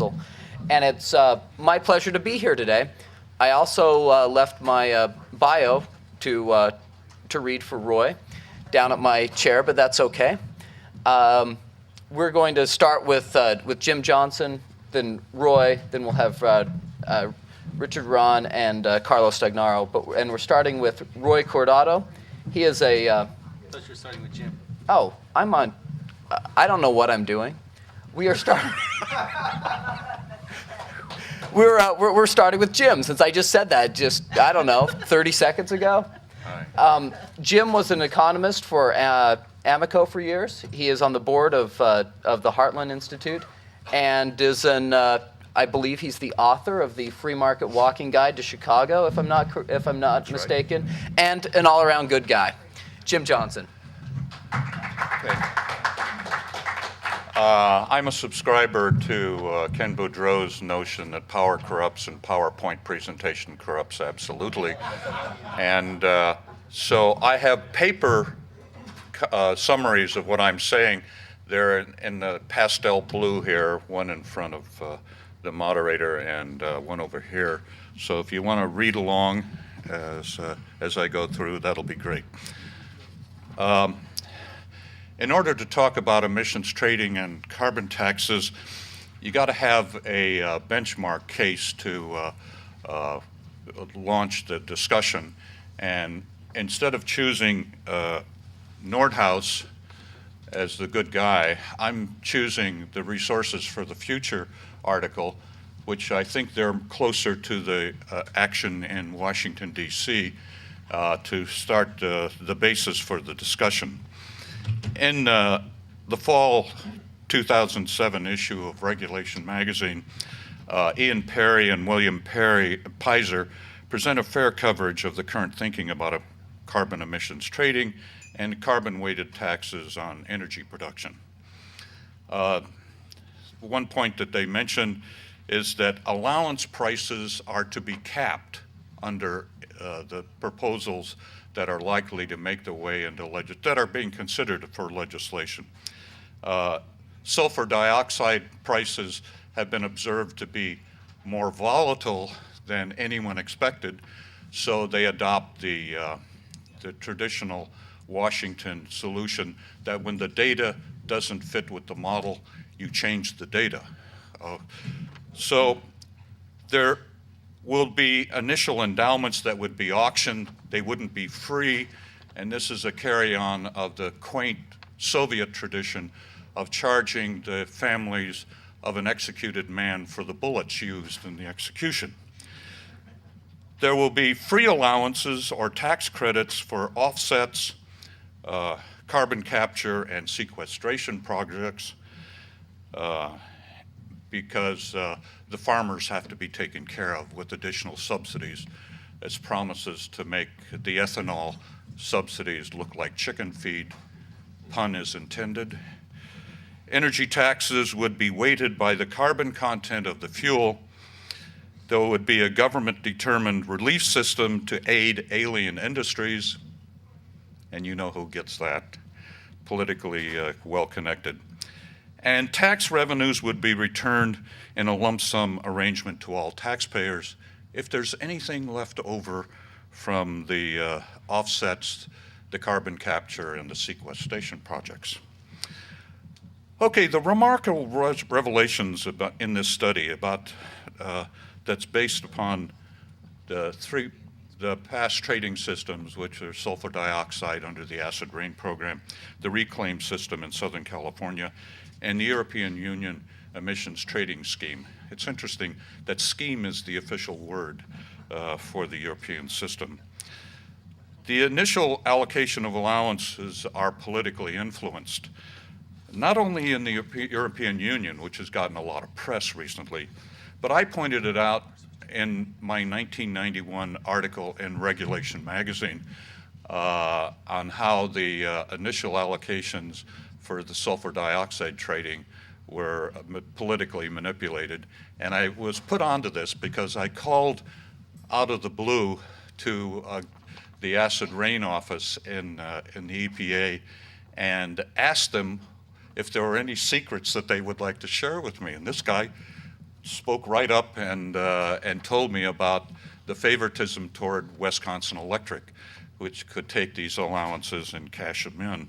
Council. And it's my pleasure to be here today. I also left my bio to read for Roy down at my chair, but that's okay. We're going to start with Jim Johnson, then Roy, then we'll have Richard Rahn and Carlos Stagnaro. And we're starting with Roy Cordato. He is a... I thought you were starting with Jim. Oh, I'm on... I don't know what I'm doing. We are starting... We're starting with Jim, since I just said that just, I don't know, 30 seconds ago. Jim was an economist for Amico for years. He is on the board of the Heartland Institute, and is I believe he's the author of the Free Market Walking Guide to Chicago, if I'm not mistaken, right. And an all-around good guy. Jim Johnson. Okay. I'm a subscriber to Ken Boudreau's notion that power corrupts and PowerPoint presentation corrupts absolutely. And so I have paper summaries of what I'm saying. They're in the pastel blue here, one in front of the moderator and one over here. So if you want to read along as I go through, that'll be great. In order to talk about emissions trading and carbon taxes, you got to have a benchmark case to launch the discussion. And instead of choosing Nordhaus as the good guy, I'm choosing the Resources for the Future article, which I think they're closer to the action in Washington, D.C. To start the basis for the discussion. In the fall 2007 issue of Regulation magazine, Ian Perry and William Pizer present a fair coverage of the current thinking about carbon emissions trading and carbon-weighted taxes on energy production. One point that they mention is that allowance prices are to be capped under the proposals that are likely to make their way into that are being considered for legislation. Sulfur dioxide prices have been observed to be more volatile than anyone expected, so they adopt the traditional Washington solution that when the data doesn't fit with the model, you change the data. So there will be initial endowments that would be auctioned. They wouldn't be free, and this is a carry-on of the quaint Soviet tradition of charging the families of an executed man for the bullets used in the execution. There will be free allowances or tax credits for offsets, carbon capture and sequestration projects, because the farmers have to be taken care of with additional subsidies as promises to make the ethanol subsidies look like chicken feed. Pun is intended. Energy taxes would be weighted by the carbon content of the fuel. There would be a government-determined relief system to aid alien industries, and you know who gets that, politically well-connected. And tax revenues would be returned in a lump sum arrangement to all taxpayers if there's anything left over from the offsets, the carbon capture, and the sequestration projects. Okay, the remarkable revelations in this study that's based upon the past trading systems, which are sulfur dioxide under the acid rain program, the reclaim system in Southern California, and the European Union emissions trading scheme. It's interesting that scheme is the official word for the European system. The initial allocation of allowances are politically influenced, not only in the European Union, which has gotten a lot of press recently, but I pointed it out in my 1991 article in Regulation magazine on how the initial allocations for the sulfur dioxide trading were politically manipulated. And I was put onto this because I called out of the blue to the acid rain office in the EPA and asked them if there were any secrets that they would like to share with me. And this guy spoke right up and told me about the favoritism toward Wisconsin Electric, which could take these allowances and cash them in.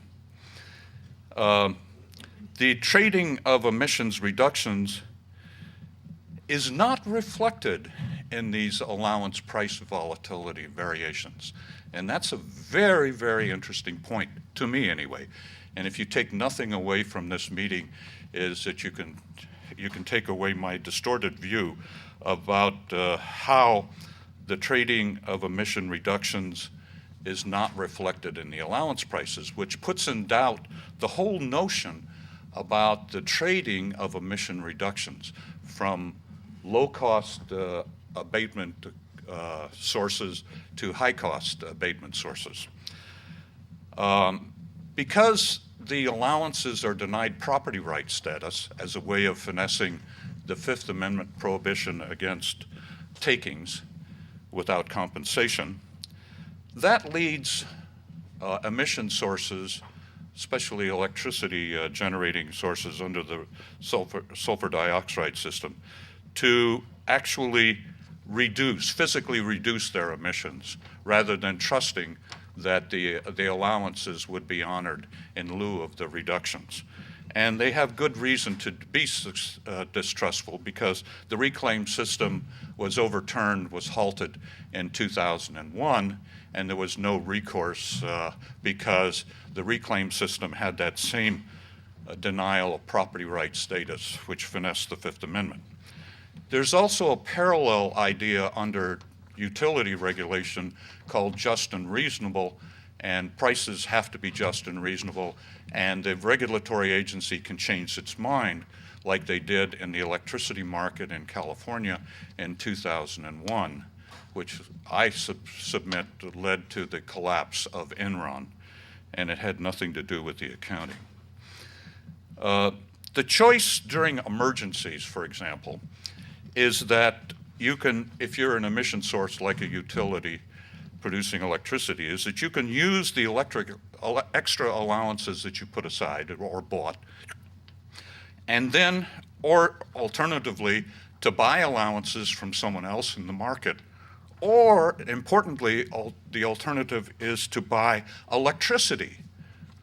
The trading of emissions reductions is not reflected in these allowance price volatility variations. And that's a very, very interesting point, to me anyway. And if you take nothing away from this meeting, is that you can take away my distorted view about how the trading of emission reductions is not reflected in the allowance prices, which puts in doubt the whole notion about the trading of emission reductions from low-cost abatement sources to high-cost abatement sources. Because the allowances are denied property right status as a way of finessing the Fifth Amendment prohibition against takings without compensation, that leads emission sources, especially electricity generating sources under the sulfur dioxide system, to actually physically reduce their emissions, rather than trusting that the allowances would be honored in lieu of the reductions. And they have good reason to be distrustful, because the reclaim system was overturned, was halted in 2001, and there was no recourse because the reclaim system had that same denial of property right status, which finessed the Fifth Amendment. There's also a parallel idea under utility regulation called just and reasonable, and prices have to be just and reasonable, and the regulatory agency can change its mind, like they did in the electricity market in California in 2001, which I submit led to the collapse of Enron, and it had nothing to do with the accounting. The choice during emergencies, for example, is that you can, if you're an emission source like a utility producing electricity, is that you can use the extra allowances that you put aside or bought, and then, or alternatively, to buy allowances from someone else in the market, or importantly, the alternative is to buy electricity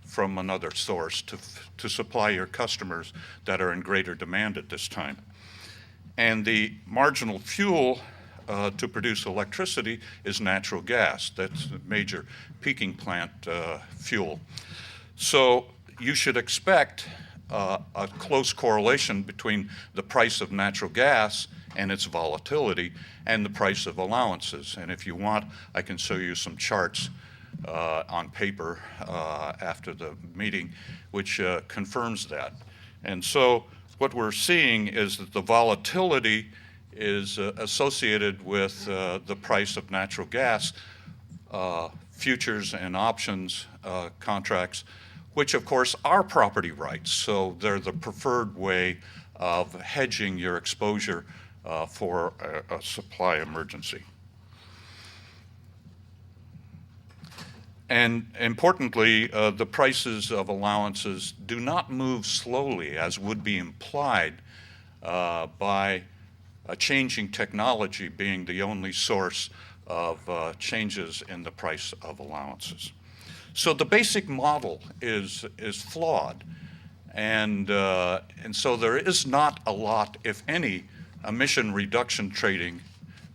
from another source to supply your customers that are in greater demand at this time. And the marginal fuel to produce electricity is natural gas. That's a major peaking plant fuel. So you should expect a close correlation between the price of natural gas and its volatility and the price of allowances. And if you want, I can show you some charts on paper after the meeting, which confirms that. And so what we're seeing is that the volatility is associated with the price of natural gas futures and options contracts, which of course are property rights. So they're the preferred way of hedging your exposure for a supply emergency. And importantly, the prices of allowances do not move slowly, as would be implied by a changing technology being the only source of changes in the price of allowances. So the basic model is flawed, and so there is not a lot, if any, emission reduction trading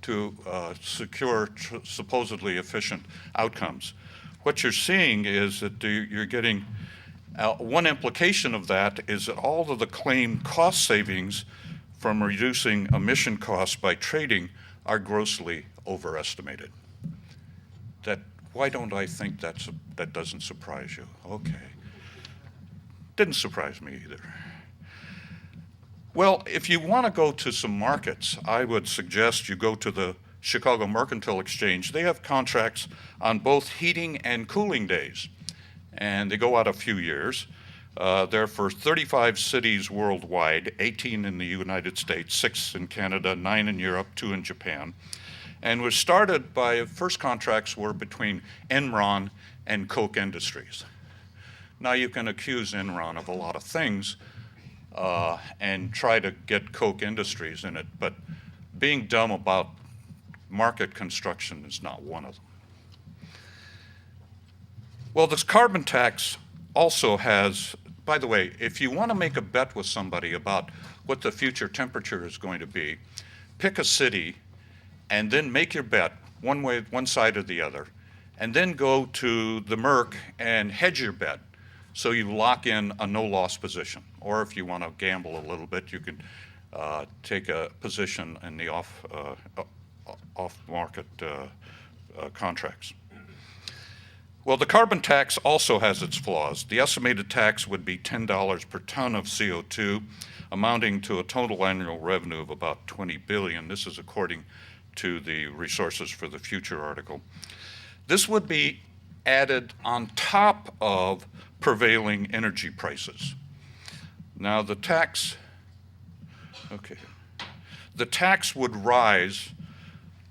to secure supposedly efficient outcomes. What you're seeing is that you're getting, one implication of that is that all of the claimed cost savings from reducing emission costs by trading are grossly overestimated. Why don't I think that doesn't surprise you? Okay. Didn't surprise me either. Well, if you want to go to some markets, I would suggest you go to the Chicago Mercantile Exchange. They have contracts on both heating and cooling days, and they go out a few years. They're for 35 cities worldwide, 18 in the United States, 6 in Canada, 9 in Europe, 2 in Japan, and was started by, first contracts were between Enron and Koch Industries. Now you can accuse Enron of a lot of things, and try to get Koch Industries in it, but being dumb about market construction is not one of them. Well, this carbon tax also has, by the way, if you want to make a bet with somebody about what the future temperature is going to be, pick a city and then make your bet one way, one side or the other, and then go to the Merc and hedge your bet so you lock in a no-loss position. Or if you want to gamble a little bit, you can take a position in the off-market contracts. Well, the carbon tax also has its flaws. The estimated tax would be $10 per ton of CO2, amounting to a total annual revenue of about $20 billion. This is according to the Resources for the Future article. This would be added on top of prevailing energy prices. Now the tax would rise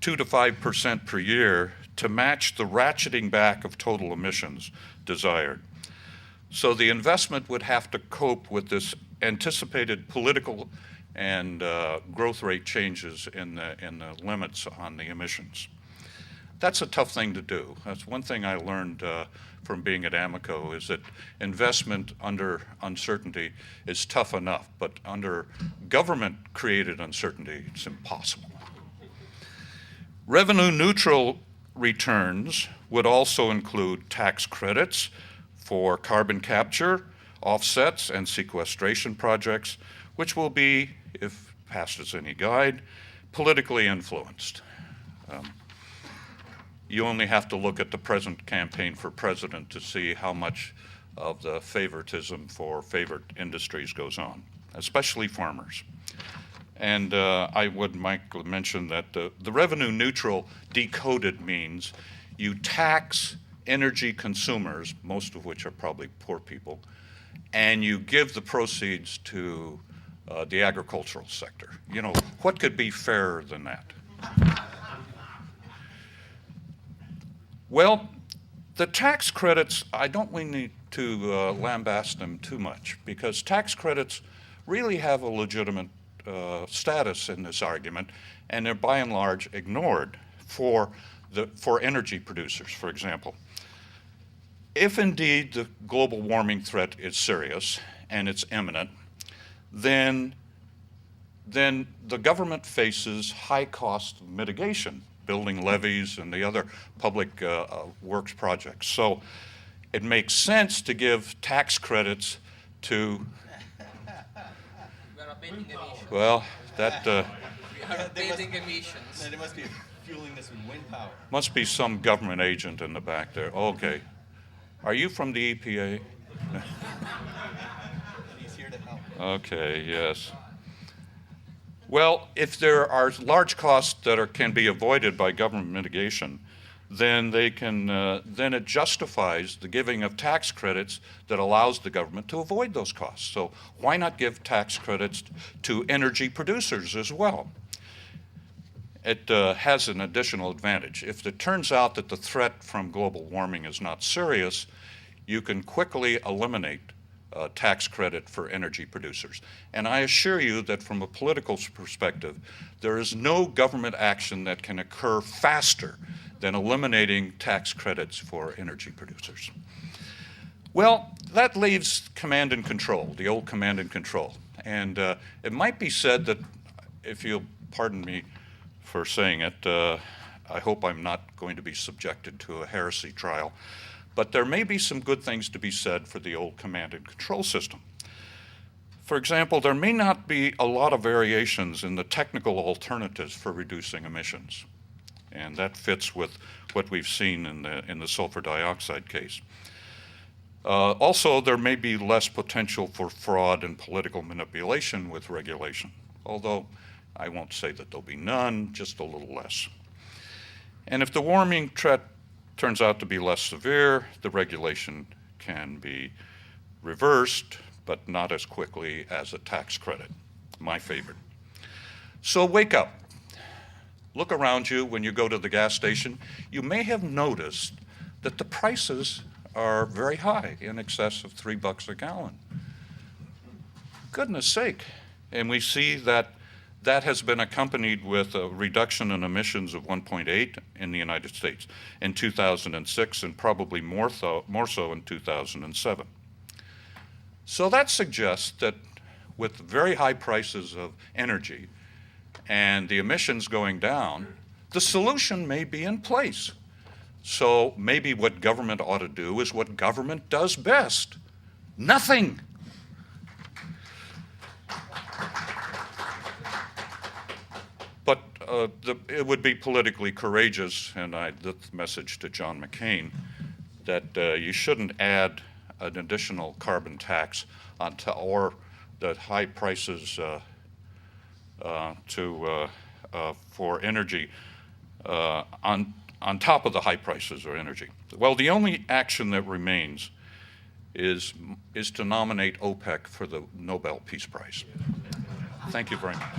2 to 5% per year to match the ratcheting back of total emissions desired. So the investment would have to cope with this anticipated political and growth rate changes in the limits on the emissions. That's a tough thing to do. That's one thing I learned from being at Amoco, is that investment under uncertainty is tough enough, but under government-created uncertainty, it's impossible. Revenue neutral returns would also include tax credits for carbon capture, offsets, and sequestration projects, which will be, if passed as any guide, politically influenced. You only have to look at the present campaign for president to see how much of the favoritism for favorite industries goes on, especially farmers. And I would mention that the revenue neutral decoded means you tax energy consumers, most of which are probably poor people, and you give the proceeds to the agricultural sector. You know, what could be fairer than that? Well, the tax credits, I don't need to lambast them too much, because tax credits really have a legitimate status in this argument, and they're by and large ignored for energy producers, for example. If indeed the global warming threat is serious and it's imminent, then the government faces high cost mitigation, building levees and the other public works projects. So it makes sense to give tax credits to, well, that We are abating emissions. They must be fueling this with wind power. must be some government agent in the back there. Okay. Are you from the EPA? He's here to help. Okay, yes. Well, if there are large costs that can be avoided by government mitigation, then then it justifies the giving of tax credits that allows the government to avoid those costs. So why not give tax credits to energy producers as well? It has an additional advantage. If it turns out that the threat from global warming is not serious, you can quickly eliminate tax credit for energy producers. And I assure you that from a political perspective, there is no government action that can occur faster than eliminating tax credits for energy producers. Well, that leaves command and control, the old command and control. And it might be said that, if you'll pardon me for saying it, I hope I'm not going to be subjected to a heresy trial, but there may be some good things to be said for the old command and control system. For example, there may not be a lot of variations in the technical alternatives for reducing emissions. And that fits with what we've seen in the sulfur dioxide case. Also, there may be less potential for fraud and political manipulation with regulation, although I won't say that there'll be none, just a little less. And if the warming threat turns out to be less severe, the regulation can be reversed, but not as quickly as a tax credit, my favorite. So wake up. Look around you when you go to the gas station. You may have noticed that the prices are very high, in excess of $3 a gallon. goodness sake. And we see that that has been accompanied with a reduction in emissions of 1.8 in the United States in 2006, and probably more so in 2007. So that suggests that with very high prices of energy and the emissions going down, the solution may be in place. So maybe what government ought to do is what government does best: nothing. But it would be politically courageous, and the message to John McCain, that you shouldn't add an additional carbon tax or the high prices for energy on top of the high prices of energy. Well, the only action that remains is to nominate OPEC for the Nobel Peace Prize. Thank you very much.